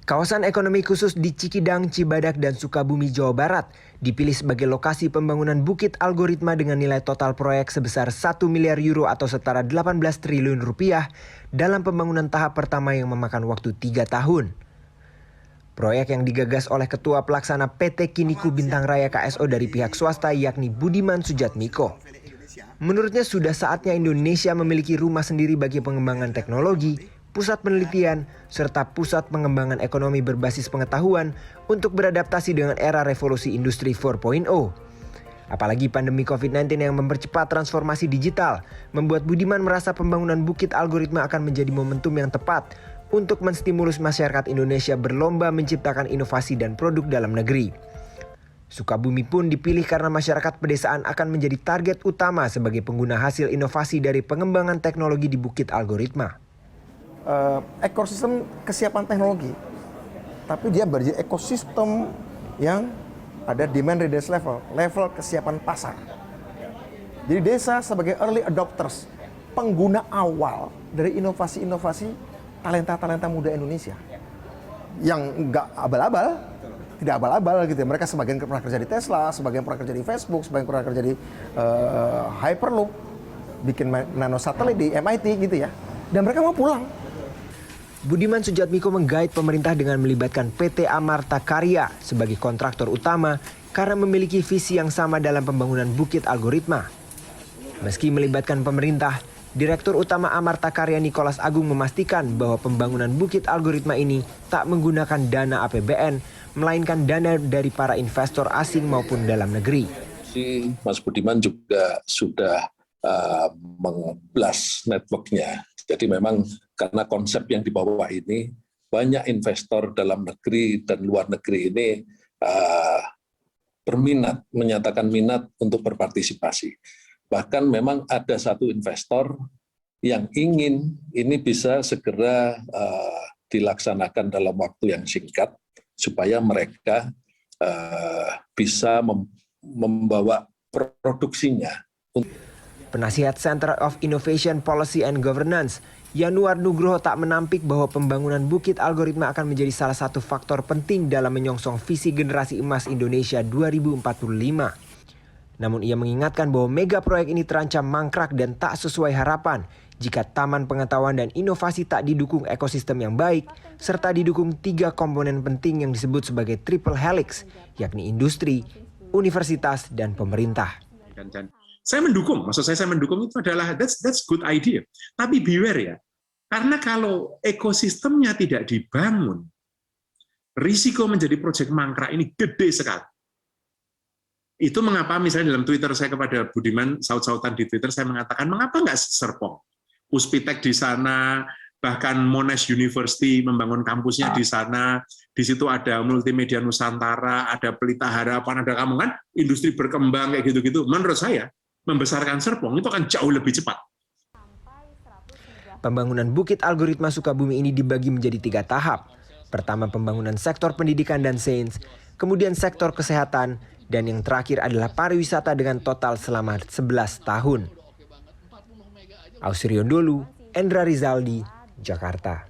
Kawasan ekonomi khusus di Cikidang, Cibadak, dan Sukabumi, Jawa Barat dipilih sebagai lokasi pembangunan Bukit Algoritma dengan nilai total proyek sebesar 1 miliar euro atau setara 18 triliun rupiah dalam pembangunan tahap pertama yang memakan waktu 3 tahun. Proyek yang digagas oleh Ketua Pelaksana PT Kiniku Bintang Raya KSO dari pihak swasta yakni Budiman Sujatmiko. Menurutnya sudah saatnya Indonesia memiliki rumah sendiri bagi pengembangan teknologi, pusat penelitian, serta pusat pengembangan ekonomi berbasis pengetahuan untuk beradaptasi dengan era revolusi industri 4.0. Apalagi pandemi COVID-19 yang mempercepat transformasi digital, membuat Budiman merasa pembangunan Bukit Algoritma akan menjadi momentum yang tepat untuk menstimulus masyarakat Indonesia berlomba menciptakan inovasi dan produk dalam negeri. Sukabumi pun dipilih karena masyarakat pedesaan akan menjadi target utama sebagai pengguna hasil inovasi dari pengembangan teknologi di Bukit Algoritma. Ekosistem kesiapan teknologi, tapi dia berjadi ekosistem yang ada demand readiness level kesiapan pasar. Jadi desa sebagai early adopters, pengguna awal dari inovasi-inovasi talenta-talenta muda Indonesia yang nggak abal-abal, tidak abal-abal gitu ya. Mereka sebagian pernah kerja di Tesla, sebagian pernah kerja di Facebook, sebagian pernah kerja di Hyperloop, bikin nanosatelit di MIT gitu ya. Dan mereka mau pulang. Budiman Sujatmiko menggait pemerintah dengan melibatkan PT Amarta Karya sebagai kontraktor utama karena memiliki visi yang sama dalam pembangunan Bukit Algoritma. Meski melibatkan pemerintah, Direktur Utama Amarta Karya Nicholas Agung memastikan bahwa pembangunan Bukit Algoritma ini tak menggunakan dana APBN, melainkan dana dari para investor asing maupun dalam negeri. Si Mas Budiman juga sudah meng-blast network-nya. Jadi memang karena konsep yang dibawa ini, banyak investor dalam negeri dan luar negeri ini berminat, menyatakan minat untuk berpartisipasi. Bahkan memang ada satu investor yang ingin ini bisa segera dilaksanakan dalam waktu yang singkat, supaya mereka bisa membawa produksinya. Penasihat Center of Innovation Policy and Governance, Yanuar Nugroho tak menampik bahwa pembangunan Bukit Algoritma akan menjadi salah satu faktor penting dalam menyongsong visi generasi emas Indonesia 2045. Namun ia mengingatkan bahwa mega proyek ini terancam mangkrak dan tak sesuai harapan jika taman pengetahuan dan inovasi tak didukung ekosistem yang baik, serta didukung 3 komponen penting yang disebut sebagai triple helix, yakni industri, universitas, dan pemerintah. Saya mendukung, maksud saya mendukung itu adalah that's good idea. Tapi beware ya, karena kalau ekosistemnya tidak dibangun, risiko menjadi proyek mangkrak ini gede sekali. Itu mengapa misalnya dalam Twitter saya kepada Budiman, saut-sautan di Twitter saya mengatakan, mengapa nggak Serpong? Puspitek di sana, bahkan Monash University membangun kampusnya di sana, di situ ada Multimedia Nusantara, ada Pelita Harapan, ada kamu kan, industri berkembang kayak gitu-gitu. Menurut saya, membesarkan Serpong itu akan jauh lebih cepat. Pembangunan Bukit Algoritma Sukabumi ini dibagi menjadi 3 tahap. Pertama pembangunan sektor pendidikan dan sains, kemudian sektor kesehatan, dan yang terakhir adalah pariwisata dengan total selama 11 tahun. Ausrion Dholu, Endra Rizaldi, Jakarta.